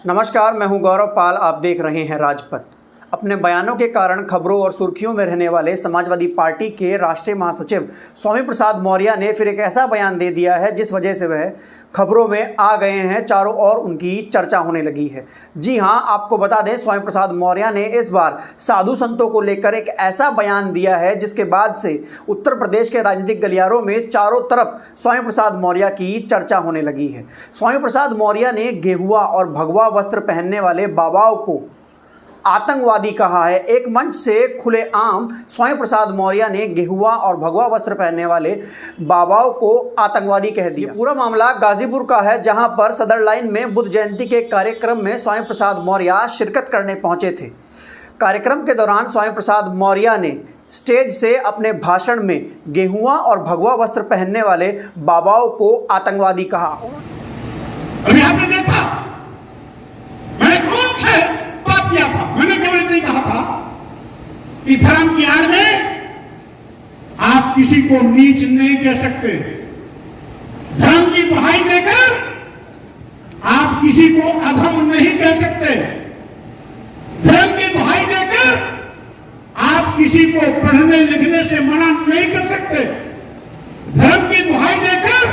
नमस्कार, मैं हूं गौरव पाल। आप देख रहे हैं राजपथ। अपने बयानों के कारण खबरों और सुर्खियों में रहने वाले समाजवादी पार्टी के राष्ट्रीय महासचिव स्वामी प्रसाद मौर्य ने फिर एक ऐसा बयान दे दिया है जिस वजह से वह खबरों में आ गए हैं, चारों ओर उनकी चर्चा होने लगी है। जी हां, आपको बता दें, स्वामी प्रसाद मौर्य ने इस बार साधु संतों को लेकर एक ऐसा बयान दिया है जिसके बाद से उत्तर प्रदेश के राजनीतिक गलियारों में चारों तरफ स्वामी प्रसाद मौर्य की चर्चा होने लगी है। स्वामी प्रसाद मौर्य ने गेहुआ और भगवा वस्त्र पहनने वाले बाबाओं को आतंकवादी कहा है। एक मंच से खुलेआम स्वामी प्रसाद मौर्य ने गेहुआ और भगवा वस्त्र पहनने वाले बाबाओं को आतंकवादी कह दिया। पूरा मामला गाजीपुर का है, जहां पर सदर लाइन में बुद्ध जयंती के कार्यक्रम में स्वामी प्रसाद मौर्य शिरकत करने पहुंचे थे। कार्यक्रम के दौरान स्वामी प्रसाद मौर्य ने स्टेज से अपने भाषण में गेहुआ और भगवा वस्त्र पहनने वाले बाबाओं को आतंकवादी कहा। अभी आपने देखा मैं कौन से बात किया था? मैंने केवल इतना ही कहा था कि धर्म की आड़ में आप किसी को नीच नहीं कह सकते। धर्म की दुहाई देकर आप किसी को अधम नहीं कह सकते। धर्म की दुहाई देकर आप किसी को पढ़ने लिखने से मना नहीं कर सकते। धर्म की दुहाई देकर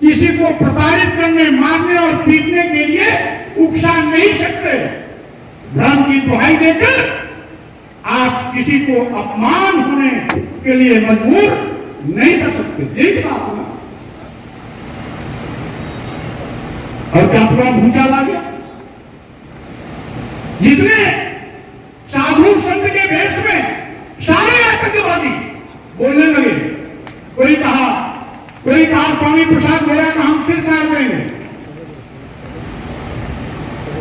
किसी को प्रताड़ित करने, मारने और पीटने के लिए उकसा नहीं सकते। धर्म की दुहाई देकर आप किसी को अपमान होने के लिए मजबूर नहीं कर सकते। यही बात है। और क्या पूरा भूचाल आ गया? जितने साधु संत के भेष में सारे आतंकवादी बोलने लगे। कोई कहा स्वामी प्रसाद मौर्य का हम सिर काट देंगे।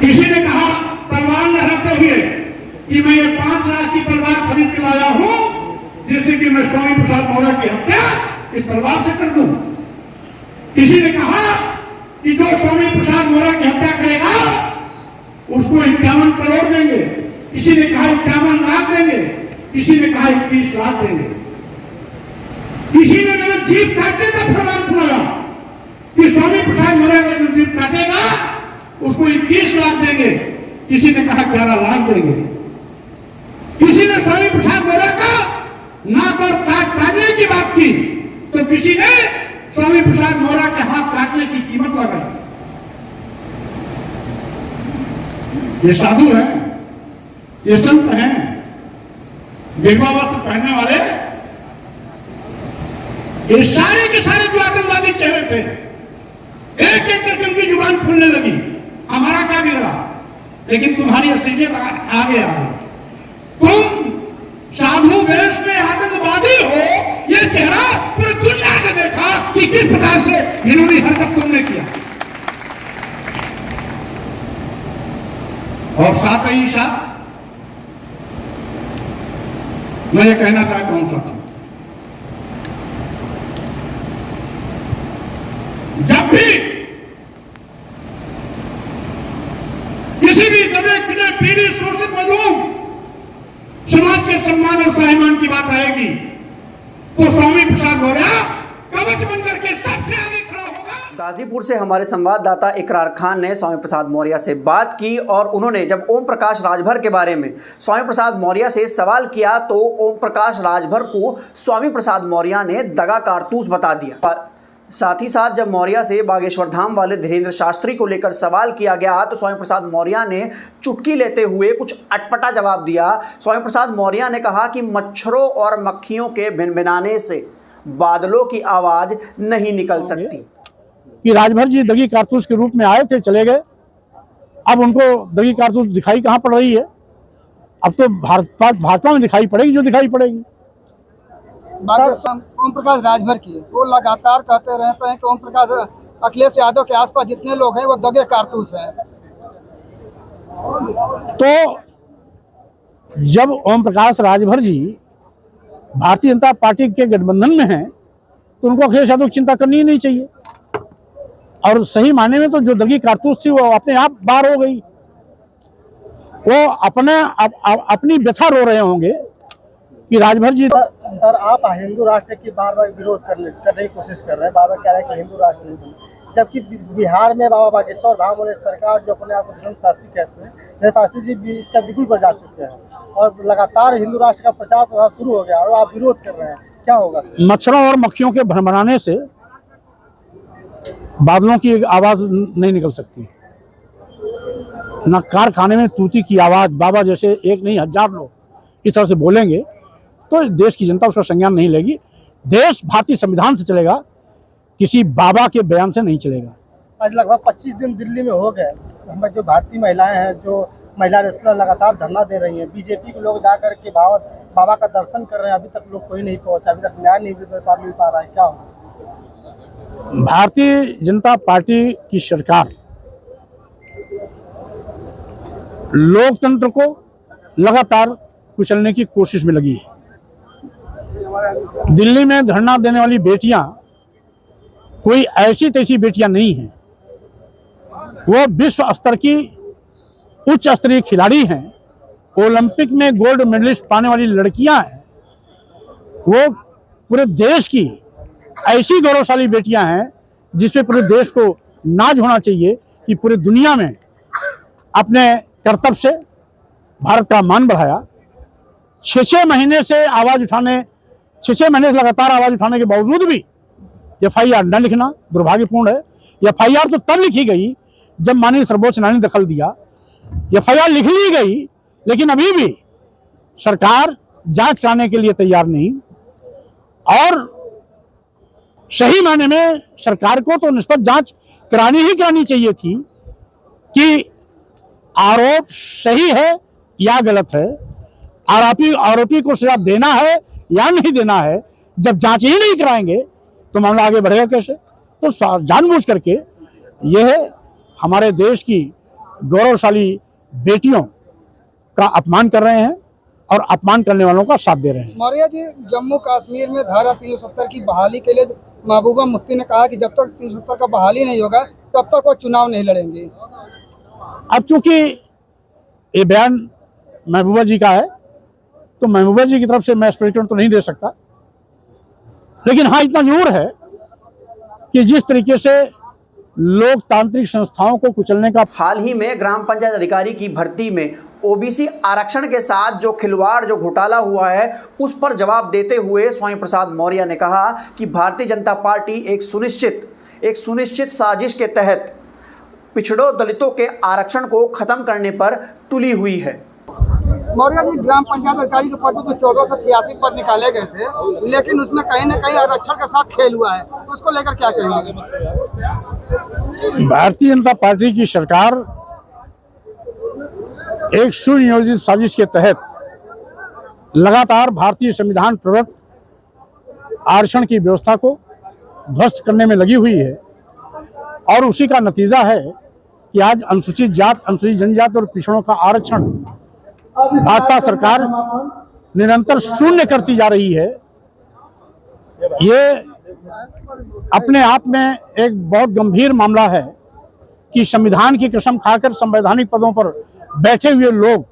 किसी ने कहा तलवार लहराते हुए कि मैं ये 5 लाख की तलवार खरीद के लाया हूं, जिससे कि मैं स्वामी प्रसाद मौर्य की हत्या इस तलवार से कर दूं। किसी ने कहा कि जो स्वामी प्रसाद मौर्य की हत्या करेगा उसको 51 करोड़ देंगे। किसी ने कहा 51 लाख देंगे। किसी ने कहा 21 लाख देंगे। किसी ने मेरा जीप काटने का फरमान सुनाया कि स्वामी प्रसाद मौर्य का जो जीप काटेगा उसको 21 लाख देंगे। किसी ने कहा 11 लाख देंगे। किसी ने स्वामी प्रसाद मौर्य का नाक और काट काटने की बात की तो किसी ने स्वामी प्रसाद मौर्य के हाथ काटने की कीमत लगाई। ये साधु हैं, ये संत हैं, गेरुआ वस्त्र पहनने वाले, ये सारे के सारे जो आतंकवादी चेहरे थे, एक एक करके उनकी जुबान खुलने लगी। हमारा क्या बिगड़ा? लेकिन तुम्हारी असलियत आगे आ गई। तुम साधु वेश में आतंकवादी हो, यह चेहरा पूरी दुनिया ने देखा कि किस प्रकार से इन्होंने हरकत तुमने किया। और साथ ही साथ मैं ये कहना चाहता हूं साथियों, जब भी किसी भी दबे खुले पीड़ित शोषित मजलूम समाज के सम्मान और स्वाभिमान की बात आएगी तो स्वामी प्रसाद मौर्य कवच बनकर के सबसे आगे खड़ा होगा। गाजीपुर से हमारे संवाददाता इकरार खान ने स्वामी प्रसाद मौर्य से बात की और उन्होंने जब ओम प्रकाश राजभर के बारे में स्वामी प्रसाद मौर्य से सवाल किया तो ओम प्रकाश राजभर को स्वामी प्रसाद मौर्य ने दगा कारतूस बता दिया। साथ ही साथ जब मौर्य से बागेश्वर धाम वाले धीरेन्द्र शास्त्री को लेकर सवाल किया गया तो स्वामी प्रसाद मौर्य ने चुटकी लेते हुए कुछ अटपटा जवाब दिया। स्वामी प्रसाद मौर्य ने कहा कि मच्छरों और मक्खियों के भिनभिनाने से बादलों की आवाज नहीं निकल सकती। कि राजभर जी दगी कारतूस के रूप में आए थे, चले गए। अब उनको दगी कारतूस दिखाई कहाँ पड़ रही है? अब तो भाजपा में दिखाई पड़ेगी, जो दिखाई पड़ेगी। ओम प्रकाश राजभर की वो लगातार कहते रहते हैं कि ओम प्रकाश अखिलेश यादव के आसपास जितने लोग हैं वो दगे कारतूस हैं। तो जब ओम प्रकाश राजभर जी भारतीय जनता पार्टी के गठबंधन में हैं तो उनको अखिलेश यादव की चिंता करनी ही नहीं चाहिए। और सही मायने में तो जो दगी कारतूस थी वो अपने आप बाहर हो गई। वो अपनी व्यथा रो रहे होंगे कि राजभर जी। सर, आप हिंदू राष्ट्र की बार बार विरोध करने की कोशिश कर रहे हैं, बार बार कह रहे हैं कि हिंदू राष्ट्र नहीं बने। जबकि बिहार में बाबा बागेश्वर धाम और सरकार जो अपने आप को धर्म शास्त्री कहते हैं, मेरे शास्त्री जी भी इसका बिल्कुल पर जा चुके हैं और लगातार हिंदू राष्ट्र का प्रचार प्रसार शुरू हो गया और आप विरोध कर रहे हैं, क्या होगा? मच्छरों और मक्खियों के भ्रमराने से बादलों की एक आवाज नहीं निकल सकती, न कारखाने में तूती की आवाज बाबा जैसे एक नहीं 1000 लोग इस तरह से बोलेंगे तो देश की जनता उसका संज्ञान नहीं लेगी। देश भारतीय संविधान से चलेगा, किसी बाबा के बयान से नहीं चलेगा। आज लगभग 25 दिन दिल्ली में हो गए, हमारे जो भारतीय महिलाएं हैं, जो महिला रेसलर लगातार धरना दे रही हैं, बीजेपी के लोग जाकर के बाबा का दर्शन कर रहे हैं, अभी तक लोग कोई नहीं पहुंचा, अभी तक न्याय नहीं मिल पा रहा है, क्या होगा? भारतीय जनता पार्टी की सरकार लोकतंत्र को लगातार कुचलने की कोशिश में लगी है। दिल्ली में धरना देने वाली बेटियां कोई ऐसी तैसी बेटियां नहीं हैं, वो विश्व स्तर की उच्च स्तरीय खिलाड़ी हैं, ओलंपिक में गोल्ड मेडलिस्ट पाने वाली लड़कियां हैं, वो पूरे देश की ऐसी गौरवशाली बेटियां हैं जिसपे पूरे देश को नाज होना चाहिए कि पूरी दुनिया में अपने कर्तव्य से भारत का मान बढ़ाया। 6 महीने से आवाज उठाने 6 महीने से लगातार आवाज उठाने के बावजूद भी FIR न लिखना दुर्भाग्यपूर्ण है। FIR तो तब लिखी गई जब माननीय सर्वोच्च न्यायालय ने दखल दिया। FIR लिख ली गई, लेकिन अभी भी सरकार जांच कराने के लिए तैयार नहीं, और सही मायने में सरकार को तो निष्पक्ष जांच करानी चाहिए थी कि आरोप सही है या गलत है, आरोपी को सजा देना है या नहीं देना है। जब जांच ही नहीं कराएंगे तो मामला आगे बढ़ेगा कैसे? तो जानबूझ करके यह हमारे देश की गौरवशाली बेटियों का अपमान कर रहे हैं और अपमान करने वालों का साथ दे रहे हैं। मौर्य जी, जम्मू कश्मीर में धारा 370 की बहाली के लिए महबूबा मुफ्ती ने कहा कि जब तक 370 का बहाली नहीं होगा तब तक वो चुनाव नहीं लड़ेंगे। अब चूंकि ये बयान महबूबा जी का है तो महबूबा जी की तरफ से मैं स्टेटमेंट तो नहीं दे सकता, लेकिन हाँ इतना जरूर है कि जिस तरीके से लोकतांत्रिक संस्थाओं को कुचलने का हाल ही में ग्राम पंचायत अधिकारी की भर्ती में OBC आरक्षण के साथ जो खिलवाड़ जो घोटाला हुआ है उस पर जवाब देते हुए स्वामी प्रसाद मौर्य ने कहा कि भारतीय जनता पार्टी एक सुनिश्चित साजिश के तहत पिछड़ों दलितों के आरक्षण को खत्म करने पर तुली हुई है। मौर्य जी, ग्राम पंचायत अधिकारी के पद में तो 1486 पद निकाले गए थे, लेकिन उसमें कहीं न कहीं आरक्षण के साथ खेल हुआ है, उसको लेकर क्या कहेंगे? भारतीय जनता पार्टी की सरकार एक सुनियोजित साजिश के तहत लगातार भारतीय संविधान प्रदत्त आरक्षण की व्यवस्था को ध्वस्त करने में लगी हुई है, और उसी का नतीजा है कि आज अनुसूचित जात, अनुसूचित जनजाति और पिछड़ों का आरक्षण भाजपा सरकार निरंतर शून्य करती जा रही है। ये अपने आप में एक बहुत गंभीर मामला है कि संविधान की कसम खाकर संवैधानिक पदों पर बैठे हुए लोग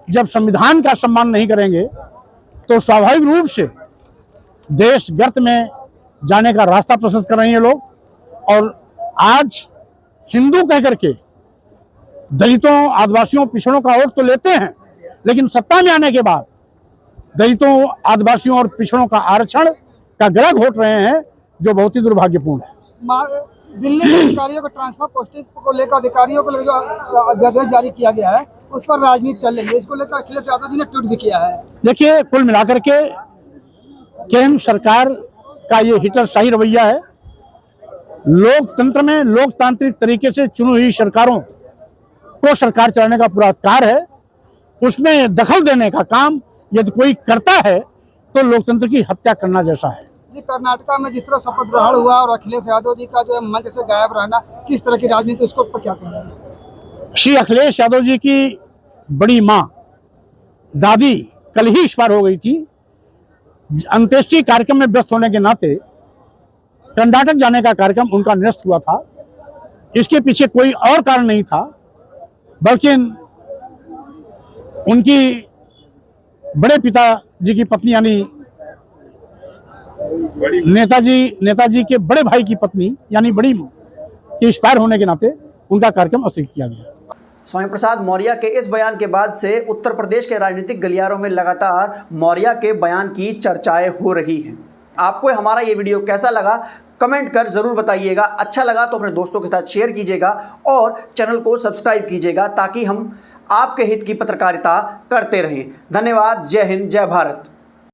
जब संविधान का सम्मान नहीं करेंगे तो स्वाभाविक रूप से देश गर्त में जाने का रास्ता प्रशस्त कर रहे हैं लोग। और आज हिंदू कह करके दलितों, आदिवासियों, पिछड़ों का वोट तो लेते हैं, लेकिन सत्ता में आने के बाद दलितों, आदिवासियों और पिछड़ों का आरक्षण का गला घोट रहे हैं, जो बहुत ही दुर्भाग्यपूर्ण है। दिल्ली के अधिकारियों को ट्रांसफर पोस्टिंग को लेकर अधिकारियों को लेकर अध्यादेश जारी किया गया है, उस पर राजनीति चल रही है। इसको लेकर अखिलेश यादव जी ने ट्वीट भी किया है। देखिए, कुल मिलाकर के केंद्र सरकार का ये हिटलरशाही रवैया है। लोकतंत्र में लोकतांत्रिक तरीके से चुनी हुई सरकारों को सरकार चलाने का पूरा अधिकार है, उसमें दखल देने का काम यदि कोई करता है तो लोकतंत्र की हत्या करना जैसा है। जी, कर्नाटका में जिस तरह शपथ ग्रहण हुआ और अखिलेश यादव जी का जो है मंच से गायब रहना, किस तरह की राजनीति, उसको ऊपर क्या कहेंगे? श्री अखिलेश यादव जी की बड़ी माँ दादी कल ही एक्सपायर हो गई थी। अंत्येष्टि कार्यक्रम में व्यस्त होने के नाते कर्नाटक जाने का कार्यक्रम उनका निरस्त हुआ था। इसके पीछे कोई और कारण नहीं था, बल्कि उनकी बड़े पिताजी की पत्नी यानी नेताजी के बड़े भाई की पत्नी यानी बड़ी मां कि एक्सपायर होने के नाते उनका कार्यक्रम स्थगित किया गया। स्वामी प्रसाद मौर्य के इस बयान के बाद से उत्तर प्रदेश के राजनीतिक गलियारों में लगातार मौर्य के बयान की चर्चाएं हो रही हैं। आपको हमारा ये वीडियो कैसा लगा कमेंट कर जरूर बताइएगा। अच्छा लगा तो अपने दोस्तों के साथ शेयर कीजिएगा और चैनल को सब्सक्राइब कीजिएगा ताकि हम आपके हित की पत्रकारिता करते रहें। धन्यवाद। जय हिंद, जय भारत।